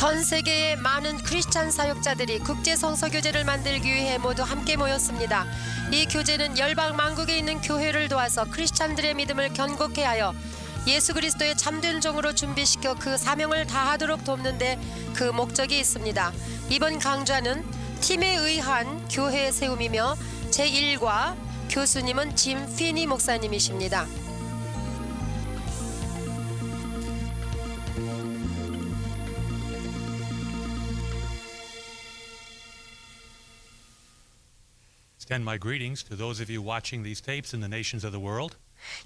전 세계의 많은 크리스찬 사역자들이 국제 성서 교제를 만들기 위해 모두 함께 모였습니다. 이 교제는 열방 만국에 있는 교회를 도와서 크리스찬들의 믿음을 견고케 하여 예수 그리스도의 참된 종으로 준비시켜 그 사명을 다하도록 돕는 데 그 목적이 있습니다. 이번 강좌는 팀에 의한 교회 세움이며 제1과 교수님은 짐 피니 목사님이십니다. Extend my greetings to those of you watching these tapes in the nations of the world.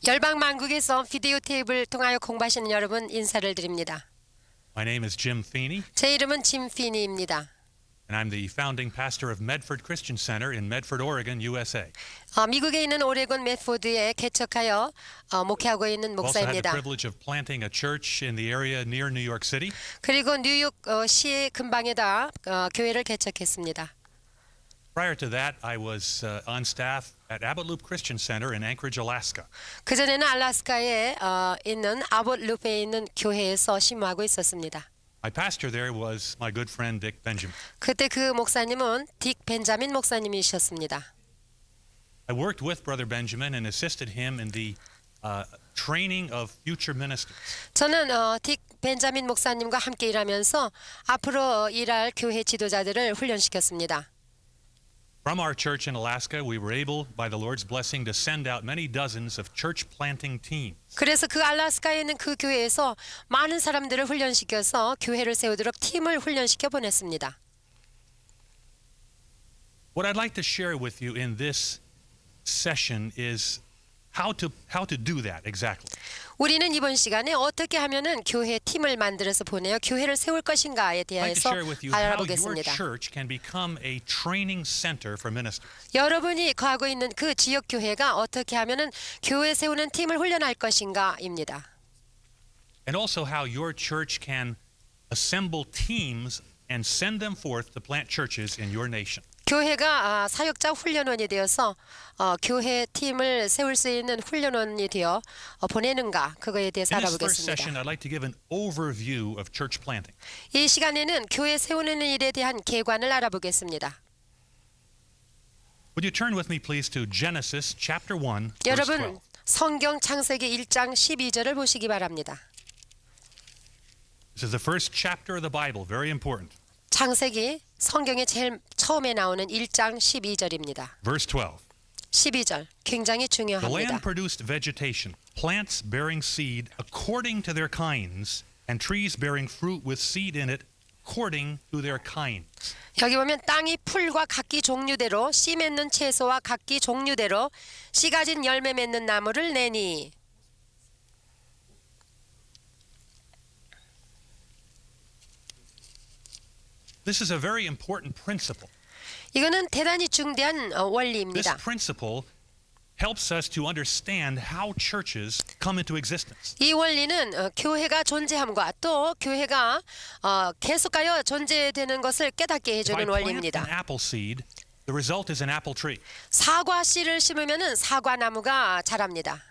열방 만국에서 비디오 테이프를 통하여 공부하시는 여러분 인사를 드립니다. My name is Jim Feeney, 제 이름은 짐 피니입니다. and I'm the founding pastor of Medford Christian Center in Medford, Oregon, USA. 미국에 있는 오레곤 medford에 개척하여 목회하고 있는 I've also had the 목사입니다. privilege of planting a church in the area near New York City. 그리고 뉴욕 시 근방에다 교회를 개척했습니다. Prior to that, I was on staff at Abbott Loop Christian Center in Anchorage, Alaska. 그전에는 알래스카에 있는 아봇 루프에 있는 교회에서 심호하고 있었습니다. My pastor there was my good friend Dick Benjamin. 그때 그 목사님은 딕 벤자민 목사님이셨습니다. I worked with Brother Benjamin and assisted him in the training of future ministers. 저는 딕 벤자민 목사님과 함께 일하면서 앞으로 일할 교회 지도자들을 훈련시켰습니다. From our church in Alaska, we were able, by the Lord's blessing, to send out many dozens of church planting teams. 그래서 그 알래스카에 있는 그 교회에서 많은 사람들을 훈련시켜서 교회를 세우도록 팀을 훈련시켜 보냈습니다. What I'd like to share with you in this session is how to do that exactly. 우리는 이번 시간에 어떻게 하면은 교회 팀을 만들어서 보내어 교회를 세울 것인가에 I'd like to 대해서 share with you how your 알아보겠습니다. church can become a training center for ministers. 여러분이 거하고 있는 그 지역 교회가 어떻게 하면은 교회 세우는 팀을 훈련할 것인가입니다. And also how your church can assemble teams and send them forth to plant churches in your nation. 교회가 사역자 훈련원이 되어서 교회 팀을 세울 수 있는 훈련원이 되어 보내는가 그거에 대해서 In this first session, 알아보겠습니다. I'd like to give an overview of church planting. 이 시간에는 교회 세우는 일에 대한 개관을 알아보겠습니다. Would you turn with me, please, to Genesis chapter 1, verse 여러분 12. 성경 창세기 1장 12절을 보시기 바랍니다. This is the first chapter of the Bible, very important. 창세기 성경의 제일 처음에 나오는 1장 12절입니다. Verse 12. 12절 굉장히 The 중요합니다. land produced vegetation, plants bearing seed according to their kinds, and trees bearing fruit with seed in it according to their kinds. 여기 보면 땅이 풀과 각기 종류대로 씨 맺는 채소와 각기 종류대로 씨 가진 열매 맺는 나무를 내니. This is a very important principle. 이거는 대단히 중대한 This 원리입니다. principle helps us to understand how churches come into existence. 이 원리는 교회가 존재함과 또 교회가 계속하여 존재되는 것을 깨닫게 If I 해주는 plant an 원리입니다. apple seed, the result is an apple tree. 사과 씨를 심으면은 사과 나무가 자랍니다.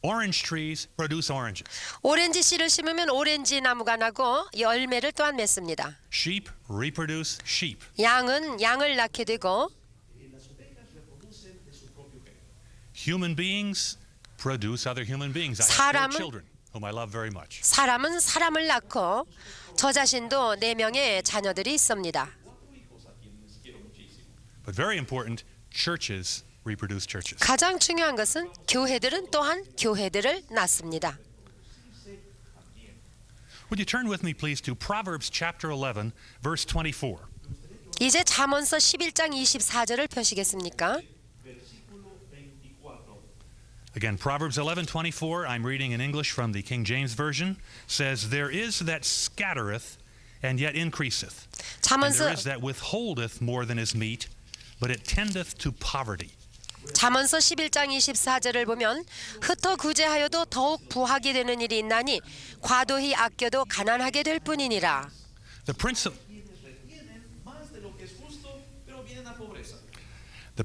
Orange trees produce oranges. 오렌지 씨를 심으면 오렌지 나무가 나고 열매를 또한 맺습니다. Sheep reproduce sheep. 양은 양을 낳게 되고 Human beings produce other human beings. I have 사람은- 4 children whom I love very much. 사람은 사람을 낳고 저 자신도 4명의 자녀들이 있습니다. But very important, churches reproduce churches. 가장 중요한 것은 교회들은 또한 교회들을 낳습니다. Would you turn with me please to Proverbs chapter 11 verse 24. 이제 잠언서 11장 24절을 펴시겠습니까? Again, Proverbs 11:24, I'm reading in English from the King James Version, says, There is that scattereth and yet increaseth, and 잠언서 there is that withholdeth more than is meet, but it tendeth to poverty. 잠언서 11장 24절을 보면 흩어 구제하여도 더욱 부하게 되는 일이 있나니 과도히 아껴도 가난하게 될 뿐이니라. The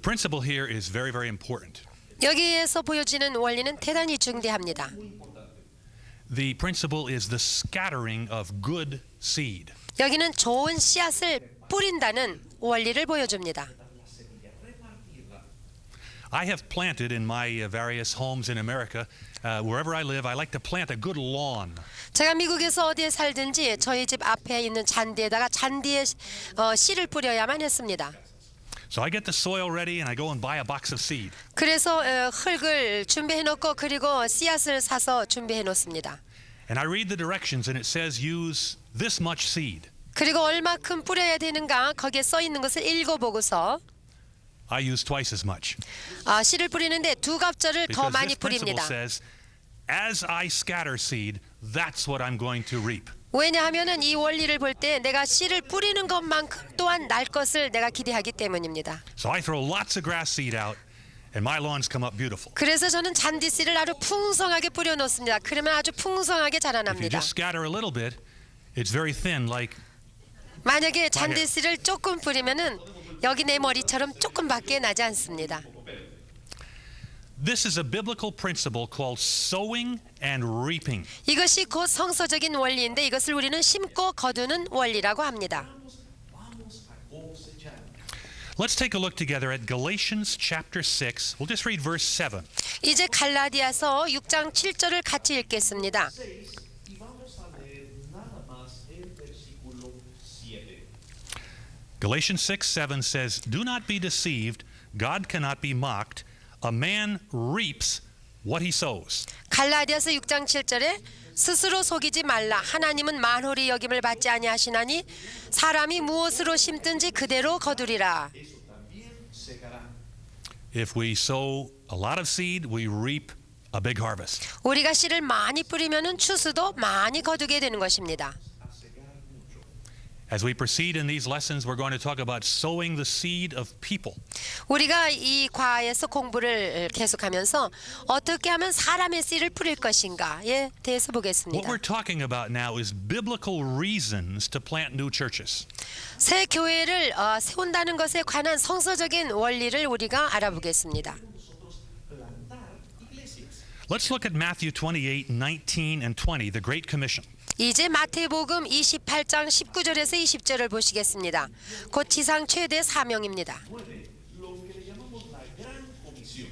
principle here is very, very important. 여기에서 보여지는 원리는 대단히 중대합니다. the principle is the scattering of good seed. 여기는 좋은 씨앗을 뿌린다는 원리를 보여줍니다. I have planted in my various homes in America, wherever I live, I like to plant a good lawn. 제가 미국에서 어디에 살든지 저희 집 앞에 있는 잔디에다가 잔디에 씨를 뿌려야만 했습니다. So I get the soil ready and I go and buy a box of seed. 그래서 흙을 준비해 놓고 그리고 씨앗을 사서 준비해 놓습니다. And I read the directions and it says use this much seed. 그리고 얼마큼 뿌려야 되는가 거기에 써 있는 것을 읽어보고서 I use twice as much. 씨를 뿌리는데 두 갑절을 더 Because 많이 this principle 뿌립니다. says, as I scatter seed, that's what I'm going to reap. 왜냐하면은 이 원리를 볼 때 내가 씨를 뿌리는 것만큼 또한 날 것을 내가 기대하기 때문입니다. So I throw lots of grass seed out and my lawns come up beautiful. 그래서 저는 잔디 씨를 아주 풍성하게 뿌려 놓습니다. 그러면 아주 풍성하게 If you 자라납니다. just scatter a little bit, it's very thin like 만약에 잔디 씨를 조금 뿌리면은 여기 내 머리처럼 조금밖에 나지 않습니다. this is a biblical principle called sowing and reaping. 이것이 곧 성서적인 원리인데 이것을 우리는 심고 거두는 원리라고 합니다. Let's take a look together at Galatians chapter 6. We'll just read verse 7. 이제 갈라디아서 6장 7절을 같이 읽겠습니다. Y vamos a leer nada más el versículo 7. Galatians 6:7 says, "Do not be deceived, God cannot be mocked. A man reaps what he sows." 갈라디아서 6장 7절에 스스로 속이지 말라. 하나님은 만홀히 여김을 받지 아니하시나니 사람이 무엇으로 심든지 그대로 거두리라. Eso también segará. If we sow a lot of seed, we reap a big harvest. 우리가 씨를 많이 뿌리면은 추수도 많이 거두게 되는 것입니다. A segar mucho. As we proceed in these lessons, we're going to talk about sowing the seed of people. 우리가 이 과에서 공부를 계속하면서 어떻게 하면 사람의 씨를 뿌릴 것인가에 대해서 What 보겠습니다. we're talking about now is biblical reasons to plant new churches. 새 교회를 세운다는 것에 관한 성서적인 원리를 우리가 알아보겠습니다. Nosotros plantar iglesias. Let's look at Matthew 28:19 and 20, the Great Commission. 이제 마태복음 28장 19절에서 20절을 보시겠습니다. 곧 지상 최대 사명입니다. 9. Lo que le llamamos la gran comisión.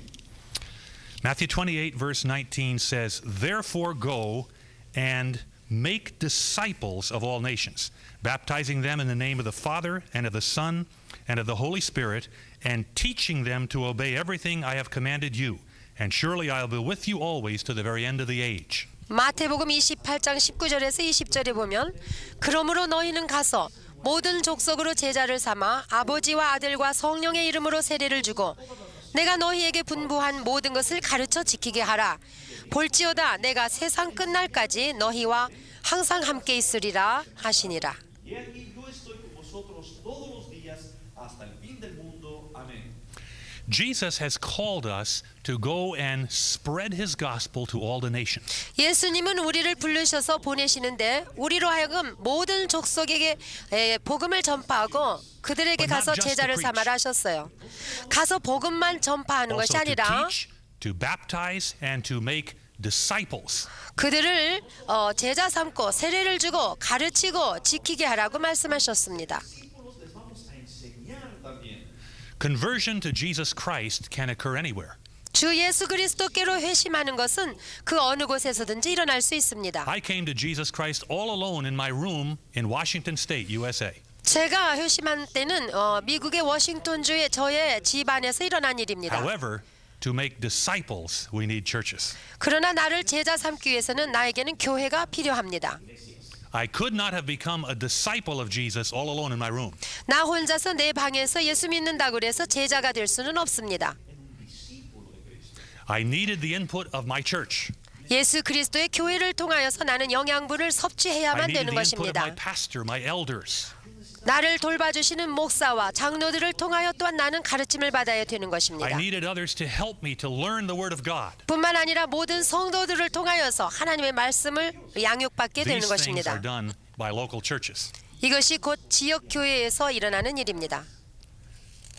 Matthew 28 verse 19 says, "Therefore go and make disciples of all nations, baptizing them in the name of the Father and of the Son and of the Holy Spirit, and teaching them to obey everything I have commanded you. And surely I'll be with you always to the very end of the age." 마태복음 28장 19절에서 20절에 보면 그러므로 너희는 가서 모든 족속으로 제자를 삼아 아버지와 아들과 성령의 이름으로 세례를 주고 내가 너희에게 분부한 모든 것을 가르쳐 지키게 하라. 볼지어다 내가 세상 끝날까지 너희와 항상 함께 있으리라 하시니라. Y aquí yo estoy con vosotros todos los días hasta el fin del mundo. Amén. Jesus has called us to go and spread his gospel to all the nations. 예수님은 우리를 부르셔서 보내시는데 우리로 하여금 모든 족속에게 복음을 전파하고 그들에게 But not 가서 just to 제자를 preach. 삼아라 하셨어요. 가서 복음만 전파하는 것이 Also to 아니라 teach, to baptize, and to make disciples. 그들을 제자 삼고 세례를 주고 가르치고 지키게 하라고 말씀하셨습니다. Discípulos les vamos a enseñar también. Conversion to Jesus Christ can occur anywhere. 주 예수 그리스도께로 회심하는 것은 그 어느 곳에서든지 일어날 수 있습니다. I came to Jesus Christ all alone in my room in Washington State, USA. 제가 회심한 때는 미국의 워싱턴주의 저의 집안에서 일어난 일입니다. However, to make disciples, we need churches. 그러나 나를 제자 삼기 위해서는 나에게는 교회가 필요합니다. I could not have become a disciple of Jesus all alone in my room. 나 혼자서 내 방에서 예수 믿는다고 해서 제자가 될 수는 없습니다. I needed the input of my church. 예수 그리스도의 교회를 통하여서 나는 영양분을 I 섭취해야만 needed 되는 the input of my 것입니다. pastor, my elders. 나를 돌봐주시는 목사와 장로들을 통하여 또한 나는 가르침을 받아야 되는 I 것입니다. needed others to help me to learn the Word of God. 뿐만 아니라 모든 성도들을 통하여서 하나님의 말씀을 양육받게 되는 These things 것입니다. are done by local churches. 이것이 곧 지역 교회에서 일어나는 일입니다.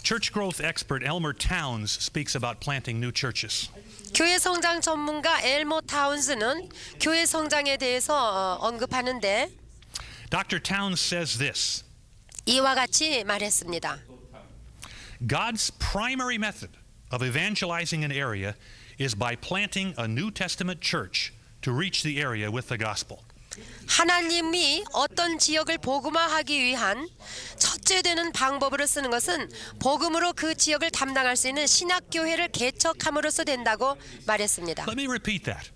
Church growth expert Elmer Towns speaks about planting new churches. 교회 성장 전문가 엘모 타운스는 교회 성장에 대해서 언급하는데 Dr. Towns says this: 이와 같이 말했습니다. God's primary method of evangelizing an area is by planting a New Testament church to reach the area with the gospel. 하나님이 어떤 지역을 복음화하기 위한 첫째 되는 방법으로 쓰는 것은 복음으로 그 지역을 담당할 수 있는 신학교회를 개척함으로써 된다고 말했습니다. Let me repeat that.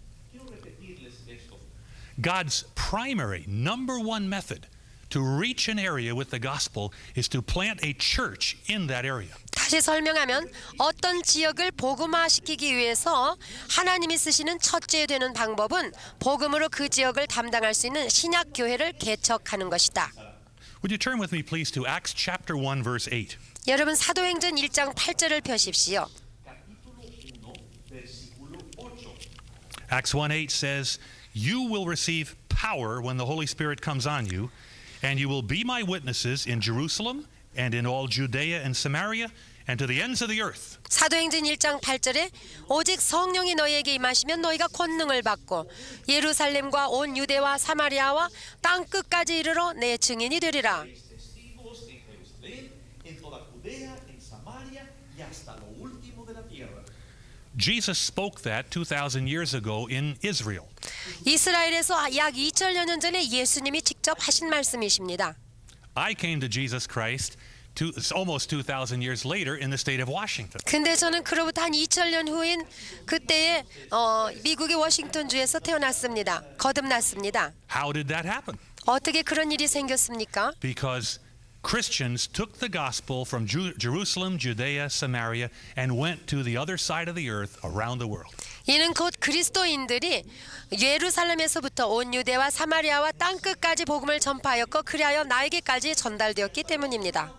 God's primary, number one method to reach an area with the gospel is to plant a church in that area. 다시 설명하면 어떤 지역을 복음화시키기 위해서 하나님이 쓰시는 첫째 되는 방법은 복음으로 그 지역을 담당할 수 있는 신학교회를 개척하는 것이다. Would you turn with me please to Acts chapter 1 verse 8. 여러분 사도행전 1장 8절을 펴십시오. Capítulo 1, versículo 8. Acts 1:8 says, "You will receive power when the Holy Spirit comes on you, and you will be my witnesses in Jerusalem and in all Judea and Samaria and to the ends of the earth." 사도행전 1장 8절에 오직 성령이 너희에게 임하시면 너희가 권능을 받고 예루살렘과 온 유대와 사마리아와 땅 끝까지 이르러 내 증인이 되리라. Testigos en Jerusalén, en toda Judea, en Samaria y hasta lo último de la tierra. Jesus spoke that 2,000 years ago in Israel. 이스라엘에서 약 2000여 전에 예수님이 직접 하신 말씀이십니다. I came to Jesus Christ almost 2,000 years later in the state of Washington. 근데 저는 그로부터 한 2000년 후인 그때에 미국의 워싱턴주에서 태어났습니다. 거듭났습니다. How did that happen? 어떻게 그런 일이 생겼습니까? Because Christians took the gospel from Jerusalem, Judea, Samaria, and went to the other side of the earth around the world. 이는 곧 그리스도인들이 예루살렘에서부터 온 유대와 사마리아와 땅 끝까지 복음을 전파하였고 그리하여 나에게까지 전달되었기 때문입니다.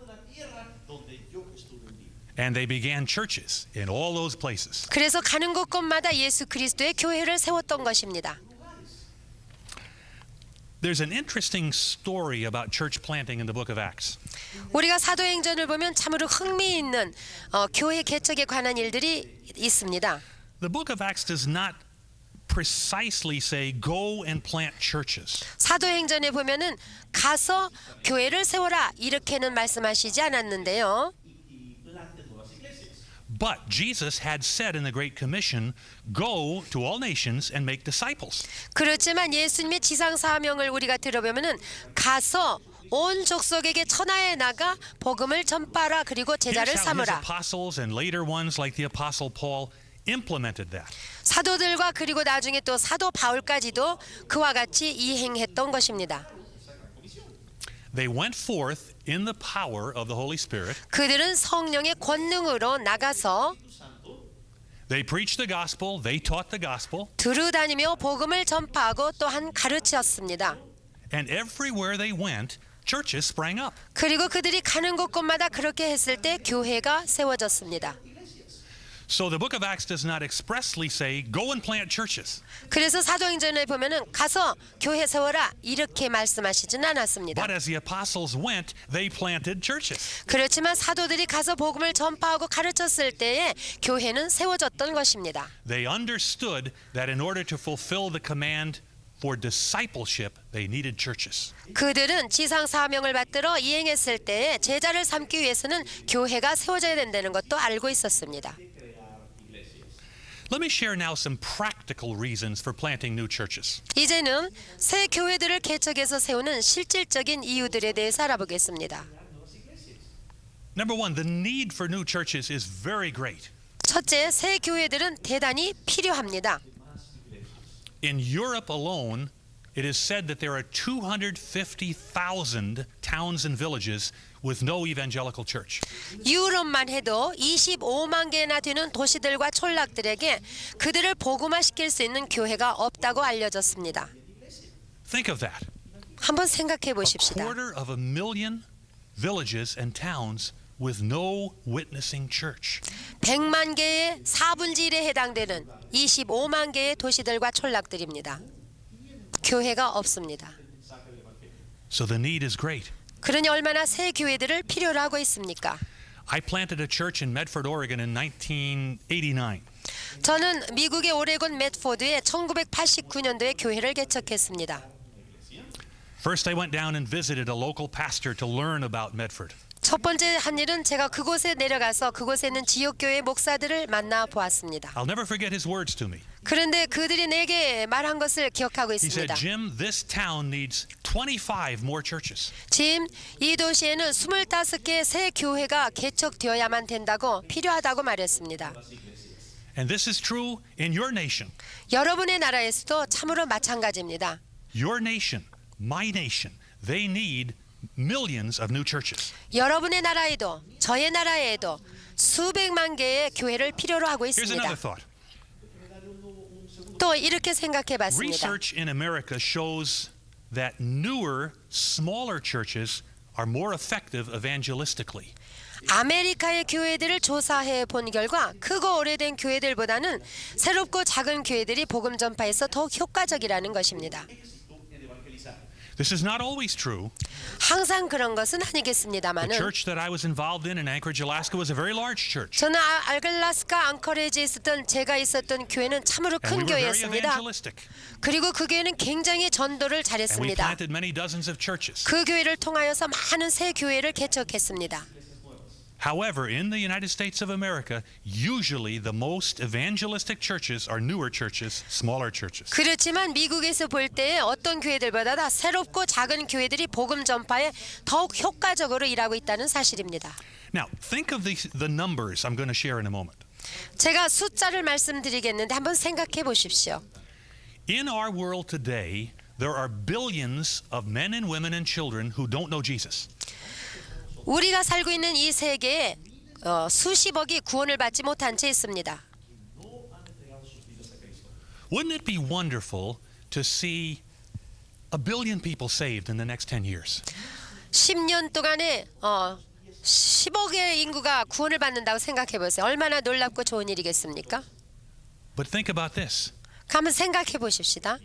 And they began churches in all those places. 그래서 가는 곳곳마다 예수 그리스도의 교회를 세웠던 것입니다. There's an interesting story about church planting in the book of Acts. 우리가 사도행전을 보면 참으로 흥미있는 교회 개척에 관한 일들이 있습니다. The book of Acts does not precisely say go and plant churches. 사도행전에 보면은 가서 교회를 세워라 이렇게는 말씀하시지 않았는데요. But Jesus had said in the Great Commission, go to all nations and make disciples. 그렇지만 예수님의 지상 사명을 우리가 들어보면은 가서 온 족속에게 천하에 나가 복음을 전파하라 그리고 제자를 Here's how his 삼으라. apostles and later ones like the apostle Paul implemented that. 사도들과 그리고 나중에 또 사도 바울까지도 그와 같이 이행했던 것입니다. They went forth in the power of the Holy Spirit. 그들은 성령의 권능으로 나가서 They preached the gospel, they taught the gospel, 두루다니며 복음을 전파하고 또한 가르쳤습니다. and everywhere they went, churches sprang up. 그리고 그들이 가는 곳곳마다 그렇게 했을 때 교회가 세워졌습니다. So the book of Acts does not expressly say go and plant churches. 그래서 사도행전에 보면은 가서 교회 세워라 이렇게 말씀하시진 않았습니다. But as the apostles went, they planted churches. 그렇지만 사도들이 가서 복음을 전파하고 가르쳤을 때에 교회는 세워졌던 것입니다. They understood that in order to fulfill the command for discipleship, they needed churches. 그들은 지상 사명을 받들어 이행했을 때에 제자를 삼기 위해서는 교회가 세워져야 된다는 것도 알고 있었습니다. Let me share now some practical reasons for planting new churches. 이제는 새 교회들을 개척해서 세우는 실질적인 이유들에 대해서 알아보겠습니다. Number one, the need for new churches is very great. 첫째, 새 교회들은 대단히 필요합니다. In Europe alone, it is said that there are 250,000 towns and villages with no evangelical church. 유럽만 해도 25만 개나 되는 도시들과 촌락들에게 그들을 복음화시킬 수 있는 교회가 없다고 알려졌습니다. Think of that. 한번 생각해 보십시다. 250,000 villages and towns with no witnessing church. 100만 개의 4분의 1에 해당되는 25만 개의 도시들과 촌락들입니다. 교회가 없습니다. So the need is great. 그러니 얼마나 새 교회들을 필요로 하고 있습니까? I planted a church in Medford, Oregon in 1989. 저는 미국의 오레곤 medford에 1989년도에 교회를 개척했습니다. First, I went down and visited a local pastor to learn about Medford. 첫 번째 한 일은 제가 그곳에 내려가서 그곳에 있는 지역교회 목사들을 만나 보았습니다. I'll never forget his words to me. 그런데 그들이 내게 말한 것을 기억하고 He said, 있습니다. Jim, this town needs 25 more churches. 짐, 이 도시에는 25개 새 교회가 개척되어야만 된다고 필요하다고 말했습니다. And this is true in your nation. 여러분의 나라에서도 참으로 마찬가지입니다. Your nation, my nation, they need millions of new churches. 여러분의 나라에도 저의 나라에도 수백만 개의 교회를 필요로 하고 Here's 있습니다. another thought. 또 이렇게 생각해 봤습니다. Research in America shows that newer, smaller churches are more effective evangelistically. 아메리카의 교회들을 조사해 본 결과 크고 오래된 교회들보다는 새롭고 작은 교회들이 복음 전파에서 더욱 효과적이라는 것입니다. This is not always true. 항상 그런 것은 The 아니겠습니다만은 church that I was involved in Anchorage, Alaska was a very large church. 저는 알글라스카 앙커레지에 있었던 제가 있었던 교회는 참으로 And we 큰 were very 교회였습니다. evangelistic. 그리고 그 교회는 굉장히 전도를 And we 잘했습니다. planted many dozens of churches. 그 교회를 통하여서 많은 새 교회를 개척했습니다. However, in the United States of America, usually the most evangelistic churches are newer churches, smaller churches. 그렇지만 미국에서 볼 때 어떤 교회들보다 다 새롭고 작은 교회들이 복음 전파에 더욱 효과적으로 일하고 있다는 사실입니다. Now, think of the numbers I'm going to share in a moment. 제가 숫자를 말씀드리겠는데 한번 생각해 보십시오. In our world today, there are billions of men and women and children who don't know Jesus. 우리가 살고 있는 이 세계에 수십억이 구원을 받지 못한 채 있습니다. Wouldn't it be wonderful to see a billion people saved in the next 10 years? 10년 동안에 10억의 인구가 구원을 받는다고 생각해 보세요. 얼마나 놀랍고 좋은 일이겠습니까? But think about this. 한번 생각해 보십시다.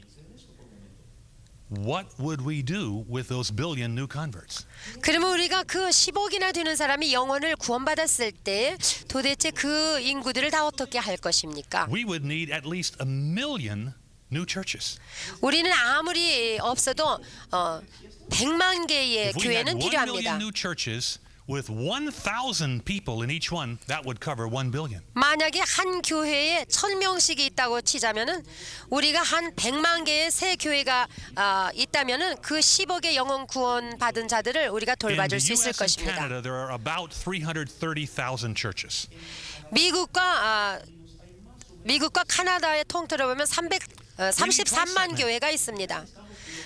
What would we do with those billion new converts? 그러면 우리가 그 10억이나 되는 사람이 영혼을 구원받았을 때 도대체 그 인구들을 다 어떻게 할 것입니까? We would need at least 1 million new churches. 우리는 아무리 없어도 100만 개의 If we had 교회는 1 필요합니다. million new churches with 1,000 people in each one, that would cover 1 billion. 만약에 한 교회에 1000명씩이 있다고 치자면은 우리가 한 100만 개의 새 교회가 있다면은 그 10억의 영혼 구원 받은 자들을 우리가 In 돌봐줄 the 수 있을 US and 것입니다. Canada, there are about 330,000 churches. 미국과 카나다의 통틀어 보면 33만 교회가 있습니다.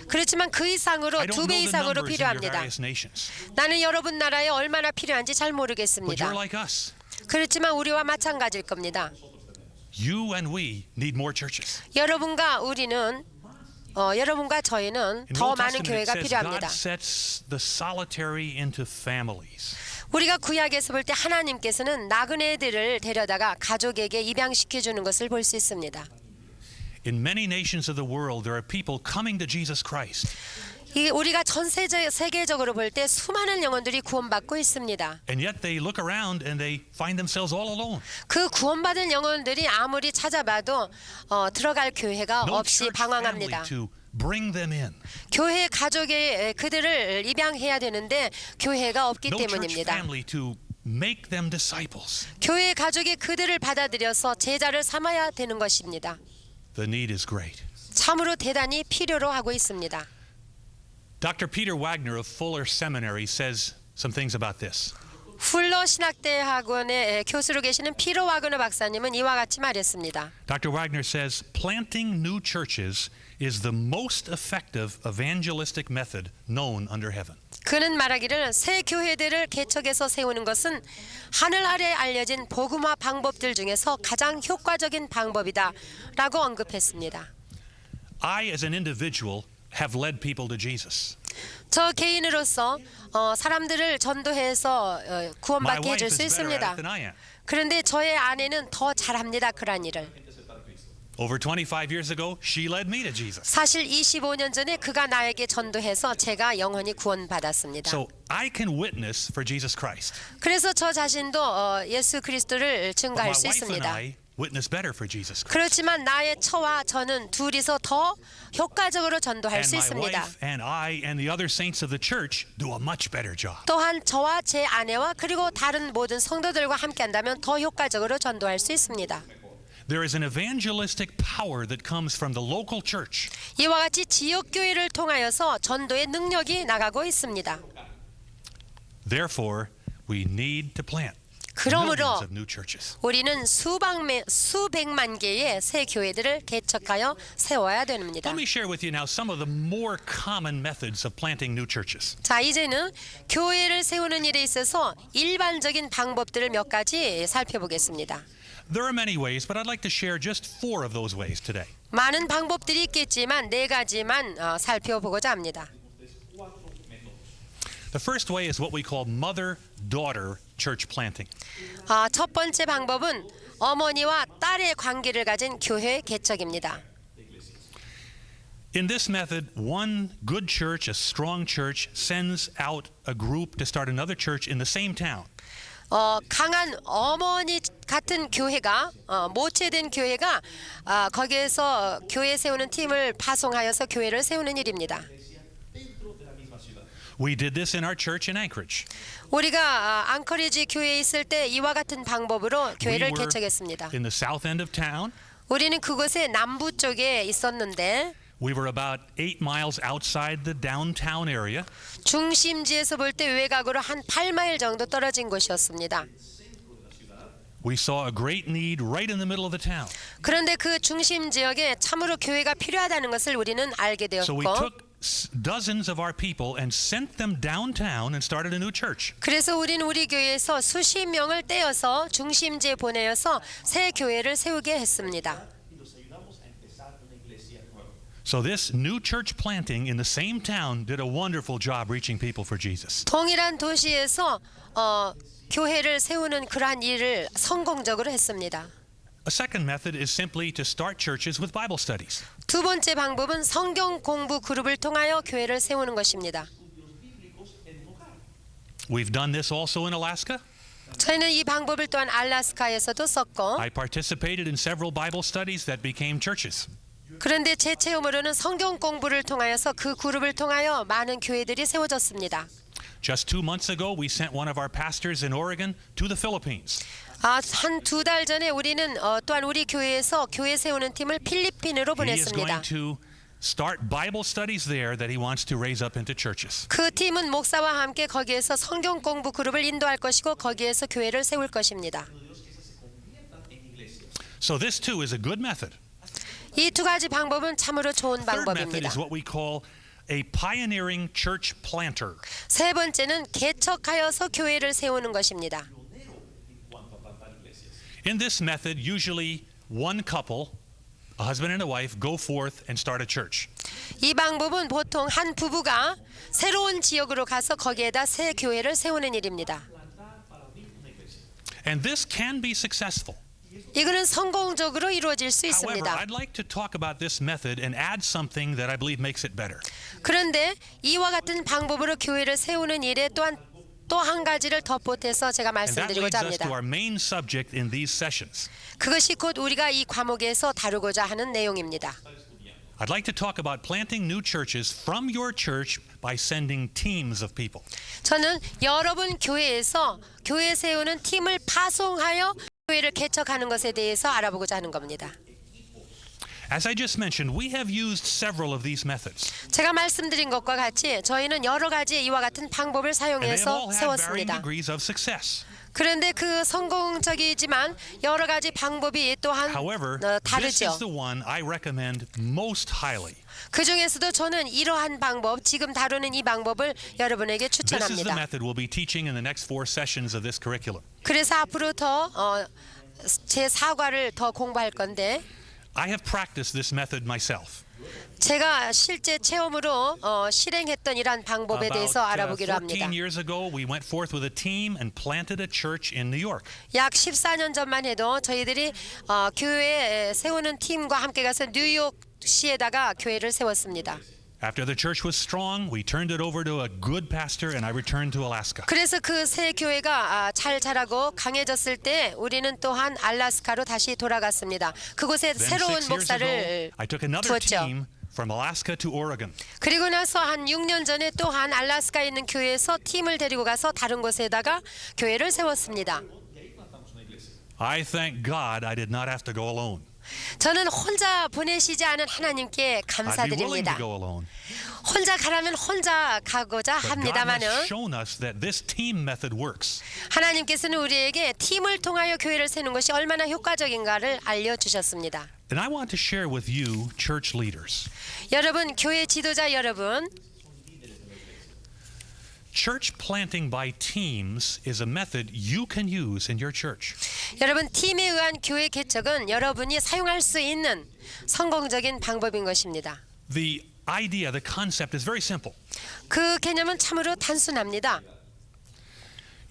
그렇지만 그 이상으로 I don't 2배 know the 이상으로 numbers in your 필요합니다. various nations, 나는 여러분 나라에 얼마나 필요한지 잘 but 모르겠습니다. you're like us. 그렇지만 우리와 마찬가지일 겁니다. You and we need more churches. 여러분과 저희는 In the 더 Old 많은 Testament, 교회가 it says 필요합니다. God sets the solitary into families. 우리가 구약에서 볼 때 하나님께서는 나그네들을 데려다가 가족에게 입양시켜 주는 것을 볼 수 있습니다. In many nations of the world, there are people coming to Jesus Christ. 우리가 전 세계적으로 볼 때 수많은 영혼들이 구원받고 있습니다. And yet they look around and they find themselves all alone. 그 구원받은 영혼들이 아무리 찾아봐도 들어갈 교회가 No 없이 church family 방황합니다. to bring them in. 교회 가족에 그들을 입양해야 되는데 교회가 없기 No church 때문입니다. family to make them disciples. 교회 가족이 그들을 받아들여서 제자를 삼아야 되는 것입니다. The need is great. 참으로 대단히 필요로 하고 있습니다. Dr. Peter Wagner of Fuller Seminary says some things about this. 풀러 신학대학원의 교수로 계시는 피로 와그너 박사님은 이와 같이 말했습니다. Dr. Wagner says planting new churches is the most effective evangelistic method known under heaven. 그는 말하기를 새 교회들을 개척해서 세우는 것은 하늘 아래 알려진 복음화 방법들 중에서 가장 효과적인 방법이다 라고 언급했습니다. I as an individual have led people to Jesus. 저 개인으로서 사람들을 전도해서 My 구원받게 wife 해줄 is 수 better at 있습니다. it than I am. 그런데 저의 아내는 더 잘합니다. 그런 일을. Over 25 years ago, she led me to Jesus. 사실 25년 전에 그가 나에게 전도해서 제가 영원히 구원받았습니다. So I can witness for Jesus Christ. 그래서 저 자신도 예수 그리스도를 But my 증거할 수 wife and 있습니다. I witness better for Jesus Christ. 그렇지만 나의 처와 저는 둘이서 더 효과적으로 전도할 And 수 my 있습니다. wife and I and the other saints of the church do a much better job. 또한 저와 제 아내와 그리고 다른 모든 성도들과 함께한다면 더 효과적으로 전도할 수 있습니다. There is an evangelistic power that comes from the local church. 이와 같이 지역 교회를 통하여서 전도의 능력이 나가고 있습니다. Therefore, we need to plant 그러므로 millions of new churches. 우리는 수백만 개의 새 교회들을 개척하여 세워야 됩니다. Let me share with you now some of the more common methods of planting new churches. 자, 이제는 교회를 세우는 일에 있어서 일반적인 방법들을 몇 가지 살펴보겠습니다. There are many ways, but I'd like to share just 4 of those ways today. 많은 방법들이 있겠지만 4가지만 살펴보고자 합니다. The first way is what we call mother-daughter church planting. 첫 번째 방법은 어머니와 딸의 관계를 가진 교회 개척입니다. In this method, one good church, a strong church, sends out a group to start another church in the same town. 강한 어머니 같은 교회가 모체된 교회가 거기에서 교회 세우는 팀을 파송하여서 교회를 세우는 일입니다. We did this in our church in Anchorage. 우리가 앙커리지 교회에 있을 때 이와 같은 방법으로 We 교회를 were 개척했습니다. in the south end of town. 우리는 그곳의 남부 쪽에 있었는데 We were about 8 miles outside the downtown area. 중심지에서 볼 때 외곽으로 한 8마일 정도 떨어진 곳이었습니다. We saw a great need right in the middle of the town. 그런데 그 중심 지역에 참으로 교회가 필요하다는 것을 우리는 알게 So we 되었고 took dozens of our people and sent them downtown and started a new church. 그래서 우리는 우리 교회에서 수십 명을 떼어서 중심지에 보내어서 새 교회를 세우게 했습니다. So this new church planting in the same town did a wonderful job reaching people for Jesus. 동일한 도시에서 교회를 세우는 그러한 일을 성공적으로 했습니다. A second method is simply to start churches with Bible studies. 두 번째 방법은 성경 공부 그룹을 통하여 교회를 세우는 것입니다. We've done this also in Alaska. 저희는 이 방법을 또한 알라스카에서도 썼고 I participated in several Bible studies that became churches. 그런데 제 체험으로는 성경 공부를 통하여서 그 그룹을 통하여 많은 교회들이 세워졌습니다. Just 2 months ago, we sent one of our pastors in Oregon to the Philippines. 한 2달 전에 우리는 또한 우리 교회에서 교회 세우는 팀을 필리핀으로 He is 보냈습니다. going to start Bible studies there that he wants to raise up into churches. 그 팀은 목사와 함께 거기에서 성경 공부 그룹을 인도할 것이고 거기에서 교회를 세울 것입니다. So this too is a good method. 이 2가지 방법은 참으로 좋은 Third method 방법입니다. is what we call a pioneering church planter. 세 번째는 개척하여서 교회를 세우는 것입니다. In this method, usually one couple, a husband and a wife, go forth and start a church. 이 방법은 보통 한 부부가 새로운 지역으로 가서 거기에다 새 교회를 세우는 일입니다. And this can be successful. 이거는 성공적으로 이루어질 수 However, 있습니다. I'd like to talk about this method and add something that I believe makes it better. 그런데 이와 같은 방법으로 교회를 세우는 일에 또한 또 한 가지를 덧보태서 제가 And that leads 말씀드리고자 us to 합니다. our main subject in these sessions. 그것이 곧 우리가 이 과목에서 다루고자 하는 내용입니다. I'd like to talk about planting new churches from your church by sending teams of people. 저는 여러분 교회에서 교회 세우는 팀을 파송하여 교회를 개척하는 것에 대해서 알아보고자 하는 겁니다. As I just mentioned, we have used several of these methods. 제가 말씀드린 것과 같이 저희는 여러 가지 이와 같은 방법을 And they have all 사용해서 had varying 세웠습니다. degrees of success. 그런데 그 성공적이지만 여러 가지 방법이 또한 However, this 다르죠. is the one I recommend most highly. 그 중에서도 저는 이러한 방법, 지금 다루는 이 방법을 여러분에게 This is the 추천합니다. method we'll be teaching in the next 4 sessions of this curriculum. 그래서 앞으로 더 제 사과를 더 공부할 건데 I have practiced this method myself. 제가 실제 체험으로 실행했던 이러한 방법에 대해서 알아보기로 14 합니다. years ago, we went forth with a team and planted a church in New York. 약 14년 전만 해도 저희들이 교회 세우는 팀과 함께 가서 뉴욕시에다가 교회를 세웠습니다. After the church was strong, we turned it over to a good pastor and I returned to Alaska. 그래서 그 새 교회가 잘 자라고 강해졌을 때 우리는 또한 알래스카로 다시 돌아갔습니다. 그곳에 Then 새로운 6 years ago, 목사를 I took another 두었죠. team from Alaska to Oregon. 그리고 나서 한 6년 전에 또한 알래스카에 있는 교회에서 팀을 데리고 가서 다른 곳에다가 교회를 세웠습니다. I thank God I did not have to go alone. 저는 혼자 보내시지 않은 하나님께 I'd be willing to 감사드립니다. go alone. 혼자 가라면 혼자 가고자 But God 합니다만은 has shown us that this team method works. 하나님께서는 우리에게 팀을 통하여 교회를 세우는 것이 얼마나 효과적인가를 알려주셨습니다. And I want to share with you, church leaders. 여러분, 교회 지도자 여러분, Church planting by teams is a method you can use in your church. 여러분, 팀에 의한 교회 개척은 여러분이 사용할 수 있는 성공적인 방법인 것입니다. The idea, the concept is very simple. 그 개념은 참으로 단순합니다.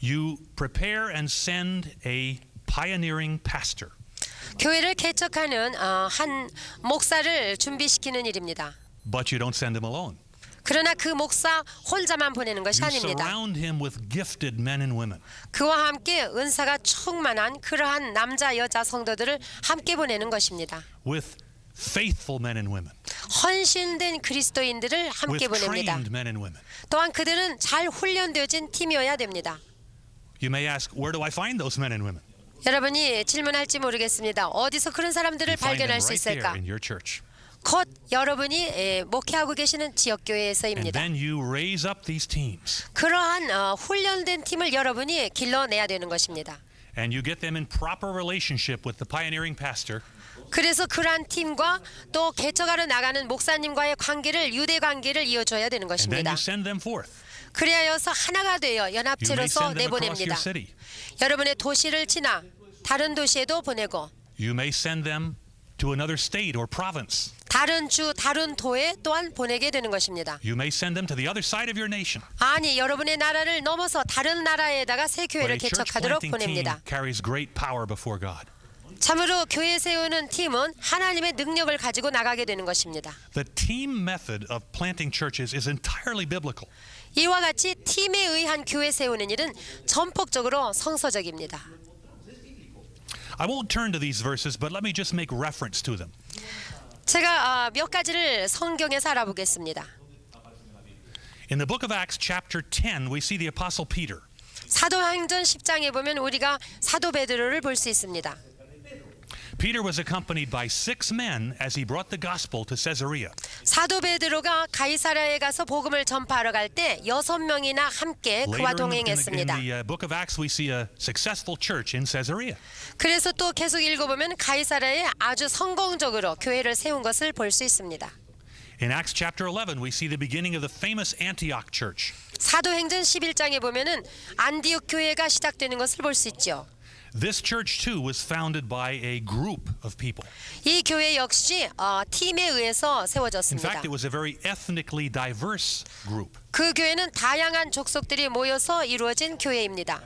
You prepare and send a pioneering pastor. 교회를 개척하는 한 목사를 준비시키는 일입니다. But you don't send him alone. 그러나 그 목사 혼자만 보내는 것이 You 아닙니다. surround him with gifted men and women. 그와 함께 은사가 충만한 그러한 남자 여자 성도들을 함께 보내는 것입니다. With faithful men and women. 헌신된 그리스도인들을 함께 With 보냅니다. trained men and women. 또한 그들은 잘 훈련되어진 팀이어야 됩니다. You may ask, where do I find those men and women? 여러분이 질문할지 모르겠습니다. 어디서 그런 사람들을 You find them 발견할 수 right there 있을까? in your church. 곧 여러분이 목회하고 계시는 And 지역교회에서입니다. then you raise up these teams. 그러한 훈련된 팀을 여러분이 길러내야 되는 것입니다. And you get them in proper relationship with the pioneering pastor. 그래서 그러한 팀과 또 개척하러 나가는 목사님과의 관계를 유대 관계를 이어줘야 되는 And then 것입니다. you send them forth. 그리하여서 하나가 되어 You may 연합체로서 send them across your 내보냅니다. city. 여러분의 도시를 지나 다른 도시에도 보내고 You may send them to another state or province. 다른 주, 다른 도에 또한 보내게 되는 것입니다. You may send them to the other side of your nation. 아니, 여러분의 나라를 넘어서 다른 나라에다가 새 But 교회를 a church 개척하도록 planting team 보냅니다. carries great power before God. 참으로 교회 세우는 팀은 하나님의 능력을 가지고 나가게 되는 것입니다. The team method of planting churches is entirely biblical. 이와 같이 팀에 의한 교회 세우는 일은 전폭적으로 성서적입니다. I won't turn to these verses, but let me just make reference to them. 제가 몇 가지를 성경에서 알아보겠습니다. In the book of Acts chapter 10, we see the apostle Peter. 사도행전 10장에 보면 우리가 사도 베드로를 볼 수 있습니다. Peter was accompanied by 6 men as he brought the gospel to Caesarea. 사도 베드로가 가이사랴에 가서 복음을 전파하러 갈 때 6명이나 함께 그와 Later in 동행했습니다. the book of Acts, we see a successful church in Caesarea. 그래서 또 계속 읽어보면 가이사랴에 아주 성공적으로 교회를 세운 것을 볼 수 있습니다. In Acts chapter 11, we see the beginning of the famous Antioch church. 사도행전 11장에 보면은 안디옥 교회가 시작되는 것을 볼 수 있죠. This church too was founded by a group of people. 이 교회 역시 팀에 의해서 In 세워졌습니다. fact, it was a very ethnically diverse group. 그 교회는 다양한 족속들이 모여서 이루어진 교회입니다.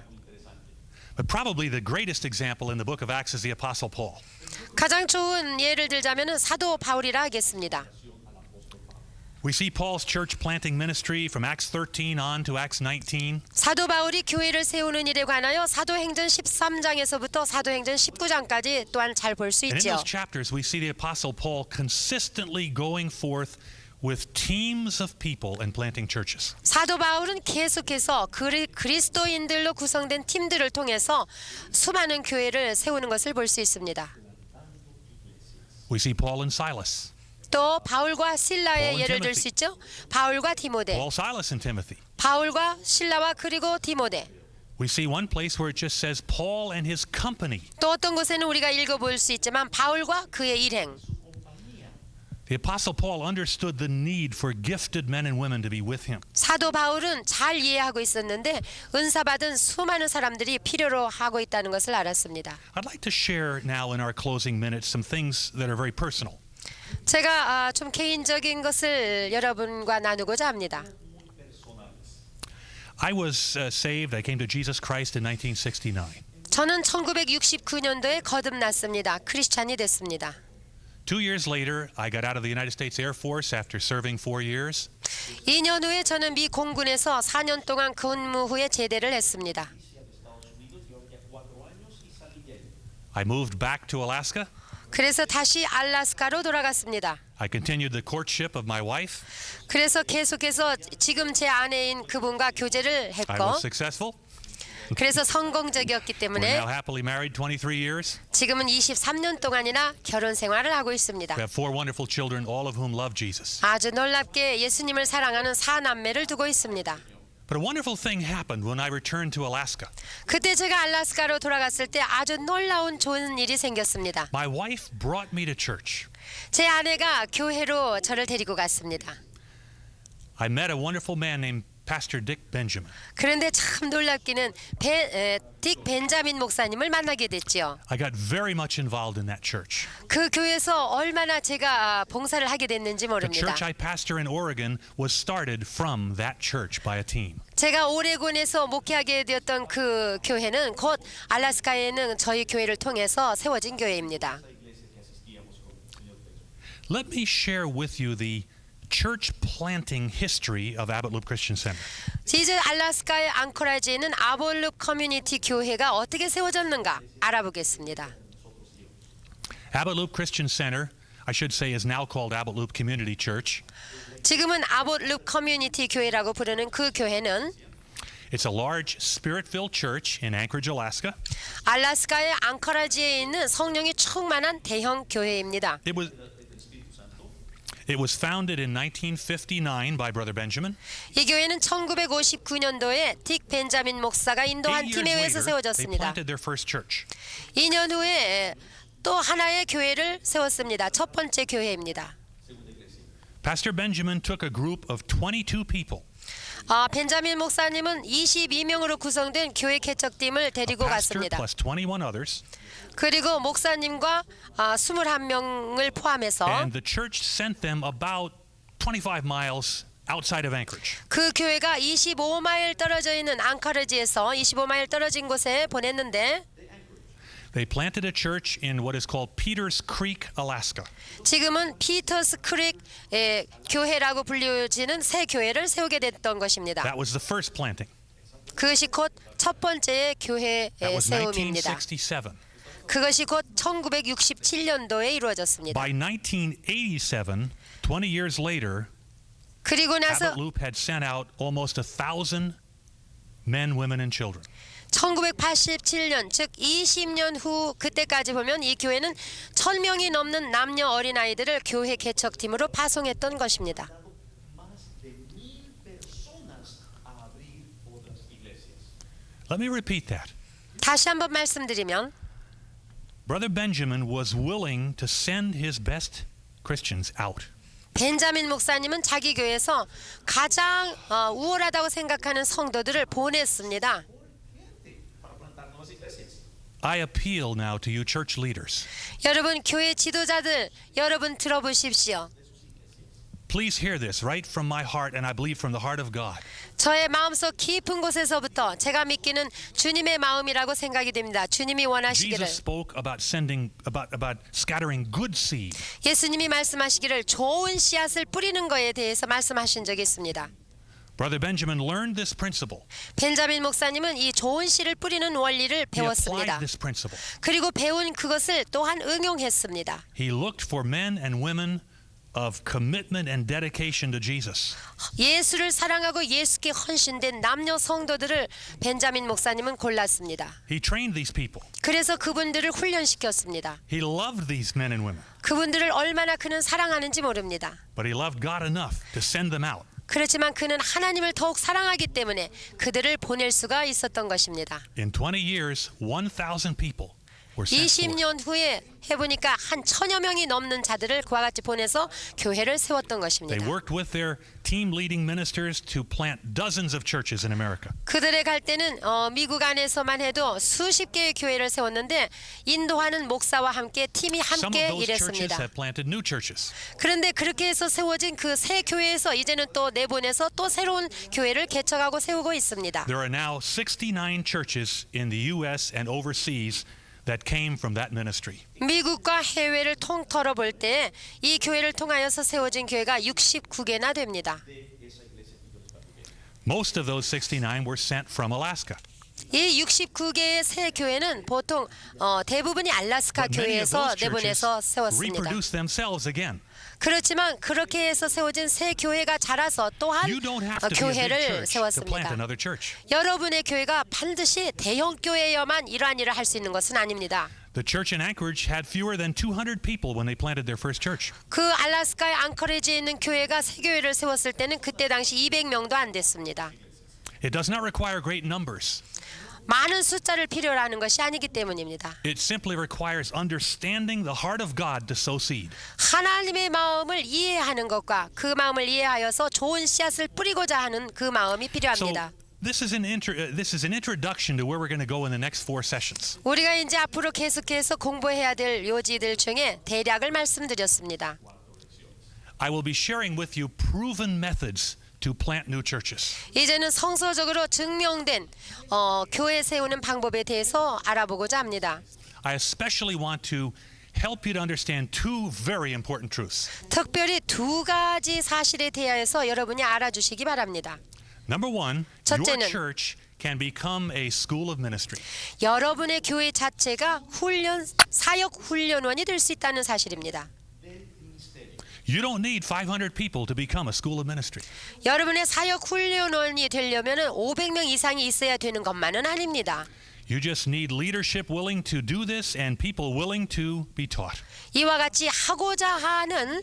But probably the greatest example in the book of Acts is the apostle Paul. 가장 좋은 예를 들자면은 사도 바울이라 하겠습니다. We see Paul's church planting ministry from Acts 13 on to Acts 19. 사도 바울이 교회를 세우는 일에 관하여 사도행전 13장에서부터 사도행전 19장까지 또한 잘 볼 수 And in 있죠. those chapters, we see the apostle Paul consistently going forth with teams of people and planting churches. 사도 바울은 계속해서 그리스도인들로 구성된 팀들을 통해서 수많은 교회를 세우는 것을 볼 수 있습니다. We see Paul and Silas, 또 바울과 신라의 Paul and 예를 들 수 있죠. 바울과 디모데, Paul, Silas, and Timothy. 바울과 신라와 그리고 디모데. We see one place where it just says Paul and his company. 또 어떤 곳에는 우리가 읽어볼 수 있지만 바울과 그의 일행. The apostle Paul understood the need for gifted men and women to be with him. 사도 바울은 잘 이해하고 있었는데 은사받은 수많은 사람들이 필요로 하고 있다는 것을 알았습니다. I'd like to share now in our closing minutes some things that are very personal. 제가 좀 개인적인 것을 여러분과 나누고자 합니다. muy personales. I was saved. I came to Jesus Christ in 1969. 저는 1969년도에 거듭났습니다. 크리스찬이 됐습니다. 2 years later, I got out of the United States Air Force after serving 4 years. 2년 후에 저는 미 공군에서 4년 동안 근무 후에 제대를 했습니다. Policía de Estados Unidos, yo había 4 años y salí de ahí. I moved back to Alaska. 그래서 다시 알래스카로 돌아갔습니다. I continued the courtship of my wife. 그래서 계속해서 지금 제 아내인 그분과 교제를 I 했고 was successful. 그래서 성공적이었기 We're 때문에 now happily married 23 years. 지금은 23년 동안이나 결혼 생활을 하고 있습니다. We have 4 wonderful children, all of whom love Jesus. 아주 놀랍게 예수님을 사랑하는 4남매를 두고 있습니다. But a wonderful thing happened when I returned to Alaska. 그때 제가 알래스카로 돌아갔을 때 아주 놀라운 좋은 일이 생겼습니다. My wife brought me to church. 제 아내가 교회로 저를 데리고 갔습니다. I met a wonderful man named Pastor Dick Benjamin. 그런데 참 놀랍기는 딕 벤자민 목사님을 만나게 됐지요. I got very much involved in that church. 그 교회에서 얼마나 제가 봉사를 하게 됐는지 The 모릅니다. church I pastor in Oregon was started from that church by a team. 제가 오레곤에서 목회하게 되었던 그 교회는 곧 알래스카에 있는 저희 교회를 통해서 세워진 교회입니다. Esa iglesia que asistíamos con el señor Benjamin. Let me share with you the church planting history of Abbott Loop Christian Center. 이제 알래스카의 앙코라지에 있는 아볼룹 커뮤니티 교회가 어떻게 세워졌는가 알아보겠습니다. Abbott Loop Christian Center, I should say, is now called Abbott Loop Community Church. 지금은 아볼룹 커뮤니티 교회라고 부르는 그 교회는 It's a large spirit-filled church in Anchorage, Alaska. 알래스카의 앙코라지에 있는 성령이 충만한 대형 교회입니다. It was founded in 1959 by Brother Benjamin. 이 교회는 1959년도에 딕 벤자민 목사가 8 인도한 years 팀에 의해서 later, they 세워졌습니다. planted their first church. 2년 후에 또 하나의 교회를 세웠습니다. 첫 번째 교회입니다. Pastor Benjamin took a group of 22 people, 벤자민 목사님은 22명으로 구성된 교회 개척팀을 a 데리고 pastor 갔습니다. plus 21 others, 그리고 목사님과 21명을 포함해서 and the church sent them about 25 miles outside of Anchorage. 그 교회가 25마일 떨어져 있는 앙카르지에서 25마일 떨어진 곳에 보냈는데 They planted a church in what is called Peters Creek, Alaska. 지금은 피터스 크릭 교회라고 불리워지는 새 교회를 세우게 됐던 것입니다. That was the first planting. 그것이 곧 첫 번째 교회 That was 세움입니다. 1967. 그것이 곧 1967년도에 이루어졌습니다. By 1987, 20 years later, 그리고 나서 Abbott Loop had sent out almost 1,000 men, women, and children. 1987년 즉 20년 후 그때까지 보면 이 교회는 1000명이 넘는 남녀 어린아이들을 교회 개척팀으로 파송했던 것입니다. Más de 1000 personas a abrir otras iglesias. Let me repeat that. 다시 한번 말씀드리면 Brother Benjamin was willing to send his best Christians out. 벤자민 목사님은 자기 교회에서 가장 우월하다고 생각하는 성도들을 보냈습니다. Para plantar nuevas iglesias. I appeal now to you church leaders. 여러분 교회 지도자들 여러분 들어보십시오. Please hear this right from my heart and I believe from the heart of God. 저의 마음속 깊은 곳에서부터 제가 믿기는 주님의 마음이라고 생각이 됩니다. 주님이 원하시기를 Jesus spoke about scattering good seed. 예수님이 말씀하시기를 좋은 씨앗을 뿌리는 것에 대해서 말씀하신 적이 있습니다. Brother Benjamin learned this principle. 벤자민 목사님은 이 좋은 씨를 뿌리는 원리를 He 배웠습니다. applied this principle. 그리고 배운 그것을 또한 응용했습니다. He looked for men and women of commitment and dedication to Jesus. 예수를 사랑하고 예수께 헌신된 남녀 성도들을 벤자민 목사님은 골랐습니다. He trained these people. 그래서 그분들을 훈련시켰습니다. He loved these men and women, 그분들을 얼마나 그는 사랑하는지 모릅니다. but he loved God enough to send them out. 그렇지만 그는 하나님을 더욱 사랑하기 때문에 그들을 보낼 수가 있었던 것입니다. In 20 years, 1,000 people were sent forth. 20년 후에 해보니까 한 1000여 명이 넘는 자들을 그와 같이 보내서 교회를 세웠던 They 것입니다. worked with their team leading ministers to plant dozens of churches in America. 그들의 갈 때는 미국 안에서만 해도 수십 개의 교회를 세웠는데 인도하는 목사와 함께 팀이 Some of 함께 those churches 일했습니다. have planted new churches. 그런데 그렇게 해서 세워진 그 새 교회에서 이제는 또 내보내서 또 새로운 교회를 개척하고 세우고 있습니다. There are now 69 churches in the U.S. and overseas that came from that ministry. 미국과 해외를 통틀어 볼 때 이 교회를 통하여서 세워진 교회가 69개나 됩니다. Most of those 69 were sent from Alaska. 이 69개의 새 교회는 보통 대부분이 알라스카 But many of 교회에서 those churches 내보내서 세웠습니다. reproduce themselves again. 그렇지만 그렇게 해서 세워진 새 교회가 자라서 또한 You don't have to be a big 교회를 church to plant 세웠습니다. another church. 여러분의 교회가 반드시 대형 교회여만 이러한 일을 할 수 있는 것은 아닙니다. The church in Anchorage had fewer than 200 people when they planted their first church. 그 알라스카의 앙커리지에 있는 교회가 새 교회를 세웠을 때는 그때 당시 200명도 안 됐습니다. It does not require great numbers. 많은 숫자를 필요로 하는 것이 아니기 때문입니다. It simply requires understanding the heart of God to sow seed. 하나님의 마음을 이해하는 것과 그 마음을 이해하여서 좋은 씨앗을 뿌리고자 하는 그 마음이 So 필요합니다. this is an introduction to where we're going to go in the next 4 sessions. 우리가 이제 앞으로 계속해서 공부해야 될 요지들 중에 대략을 말씀드렸습니다. I will be sharing with you proven methods to plant new churches. 이제는 성서적으로 증명된 교회 세우는 방법에 대해서 알아보고자 합니다. I especially want to help you to understand 2 very important truths. 특별히 2가지 사실에 대하여서 여러분이 알아주시기 바랍니다. Number 1, your 첫째는 church can become a school of ministry. 여러분의 교회 자체가 사역 훈련원이 될 수 있다는 사실입니다. You don't need 500 people to become a school of ministry. 여러분의 사역 훈련원이 되려면 500명 이상이 있어야 되는 것만은 아닙니다. You just need leadership willing to do this and people willing to be taught. 이와 같이 하고자 하는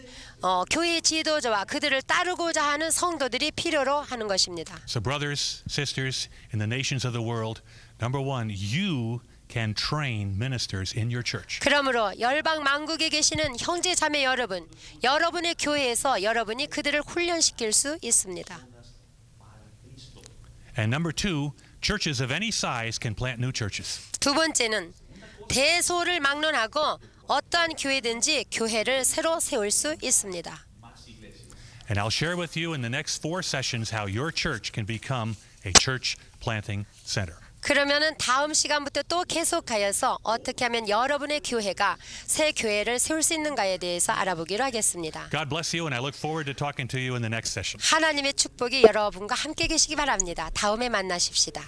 교회 지도자와 그들을 따르고자 하는 성도들이 필요로 하는 것입니다. So brothers, sisters, in the nations of the world, number 1, you can train ministers in your church. 그러므로 열방 만국에 계시는 형제 자매 여러분, 여러분의 교회에서 여러분이 그들을 훈련시킬 수 있습니다. And number 2, churches of any size can plant new churches. 두 번째는 대소를 막론하고 어떠한 교회든지 교회를 새로 세울 수 있습니다. And I'll share with you in the next 4 sessions how your church can become a church planting center. 그러면은 다음 시간부터 또 계속하여서 어떻게 하면 여러분의 교회가 새 교회를 세울 수 있는가에 대해서 알아보기로 하겠습니다. God bless you and I look forward to talking to you in the next session. 하나님의 축복이 여러분과 함께 계시기 바랍니다. 다음에 만나십시다.